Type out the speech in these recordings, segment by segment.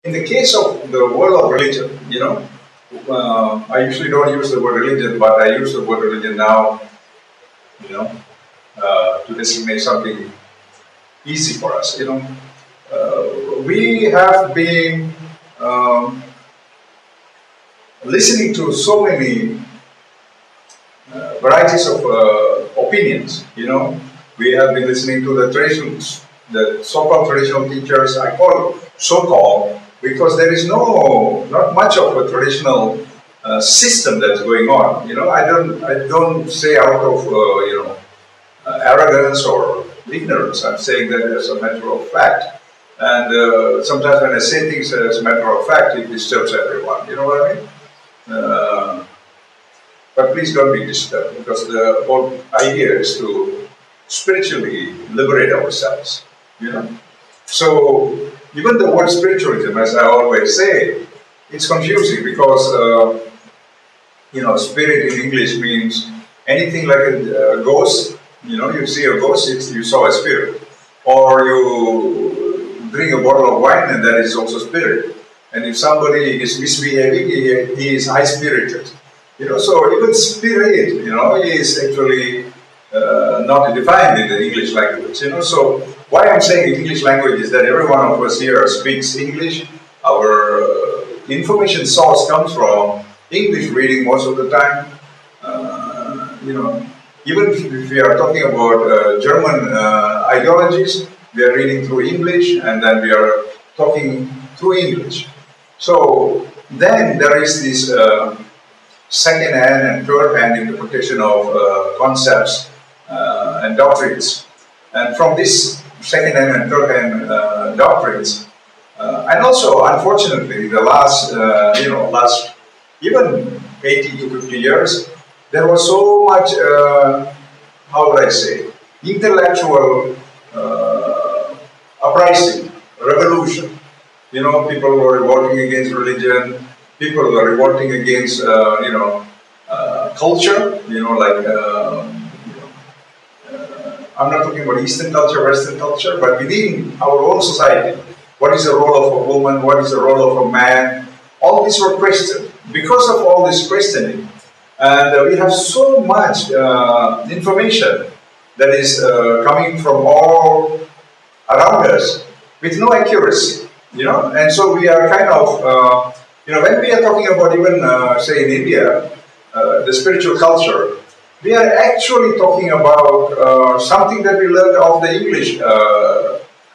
In the case of the world of religion, I usually don't use the word religion, but I use the word religion now, to designate something easy for us. We have been listening to so many varieties of opinions. We have been listening to the traditions, the so-called traditional teachers. I call so-called because there is not much of a traditional system that's going on. I don't say out of arrogance or ignorance. I'm saying that as a matter of fact. And sometimes when I say things as a matter of fact, it disturbs everyone. You know what I mean? But please don't be disturbed, because the whole idea is to spiritually liberate ourselves. So even the word spiritualism, as I always say, it's confusing because spirit in English means anything like a ghost. You see a ghost, you saw a spirit. Or you drink a bottle of wine, and that is also spirit. And if somebody is misbehaving, he is high-spirited. So even spirit, is actually not defined in the English language. So why I'm saying English language is that every one of us here speaks English. Our information source comes from English reading most of the time. Even if we are talking about German ideologies, we are reading through English, and then we are talking through English. So then there is this second-hand and third-hand interpretation of concepts and doctrines. And from this second-hand and third-hand doctrines, and also, unfortunately, the last even 80 to 50 years, there was so much, how would I say, intellectual uprising, revolution. People were revolting against religion, people were revolting against, culture, I'm not talking about Eastern culture, Western culture, but within our own society. What is the role of a woman? What is the role of a man? All these were questioned. Because of all this questioning, and we have so much information that is coming from all around us with no accuracy, and so we are kind of, when we are talking about even, say in India, the spiritual culture, we are actually talking about something that we learned of the English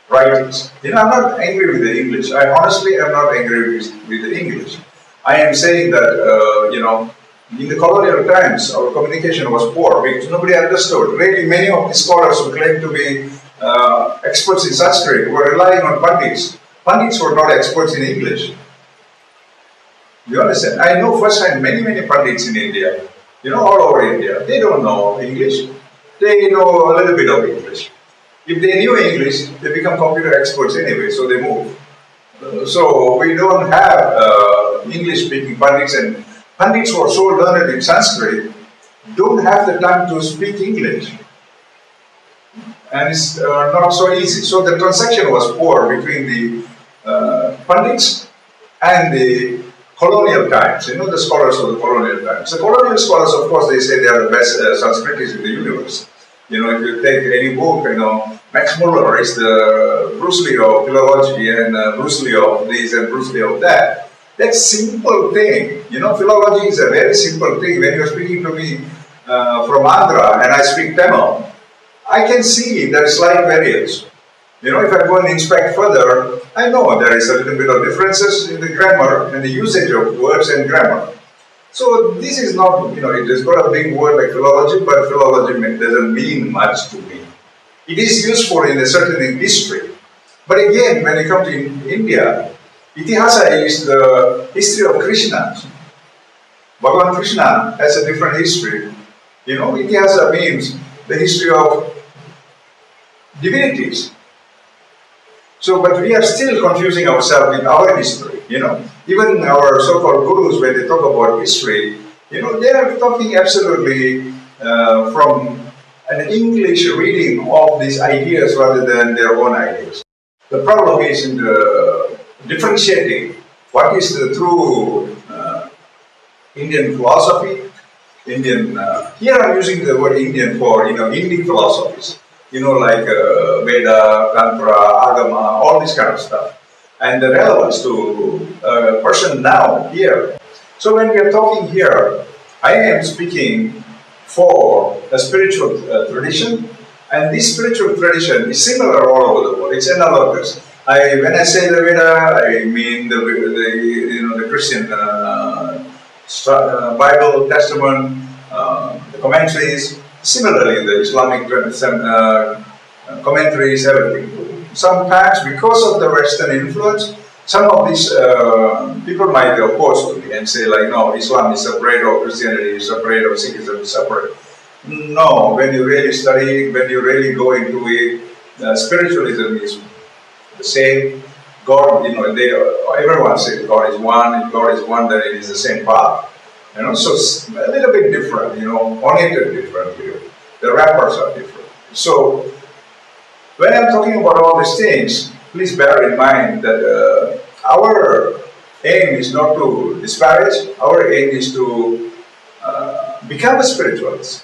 writings. I'm not angry with the English. I honestly am not angry with the English. I am saying that, in the colonial times, our communication was poor because nobody understood. Really, many of the scholars who claim to be experts in Sanskrit were relying on pandits. Pandits were not experts in English. You understand? I know firsthand many pandits in India, all over India. They don't know English. They know a little bit of English. If they knew English, they become computer experts anyway, so they move. So we don't have English-speaking pandits, and pandits who are so learned in Sanskrit don't have the time to speak English. And it's not so easy. So the transaction was poor between the pandits and the colonial times, the scholars of the colonial times. The colonial scholars, of course, they say they are the best Sanskritists in the universe. If you take any book, Max Muller is the Bruce Lee of philology, and Bruce Lee of this and Bruce Lee of that. That's simple thing. Philology is a very simple thing. When you're speaking to me from Andhra and I speak Tamil, I can see there is slight variance. If I go and inspect further, I know there is a little bit of differences in the grammar and the usage of words and grammar. So this is not, it has got a big word like philology, but philology doesn't mean much to me. It is useful in a certain history. But again, when you come to India, Itihasa is the history of Krishna. Bhagavan Krishna has a different history. Itihasa means the history of divinities. So, but we are still confusing ourselves with our history, Even our so-called gurus, when they talk about history, they are talking absolutely from an English reading of these ideas rather than their own ideas. The problem is in the differentiating what is the true Indian philosophy, Indian, here I'm using the word Indian for, Indic philosophies, like Veda, Tantra, Agama, all this kind of stuff. And the relevance to a person now, here. So when we are talking here, I am speaking for a spiritual tradition, and this spiritual tradition is similar all over the world. It's analogous. When I say the Veda, I mean the Christian Bible, Testament, the commentaries. Similarly, the Islamic commentaries, everything. Sometimes, because of the Western influence, some of these people might oppose to me and say, like, no, Islam is separate, or Christianity is separate, or Sikhism is separate. No, when you really study, when you really go into it, spiritualism is the same. God, everyone says God is one. If God is one, then it is the same path. So it's a little bit different, oriented differently. The wrappers are different. So when I'm talking about all these things, please bear in mind that our aim is not to disparage. Our aim is to become a spiritualist.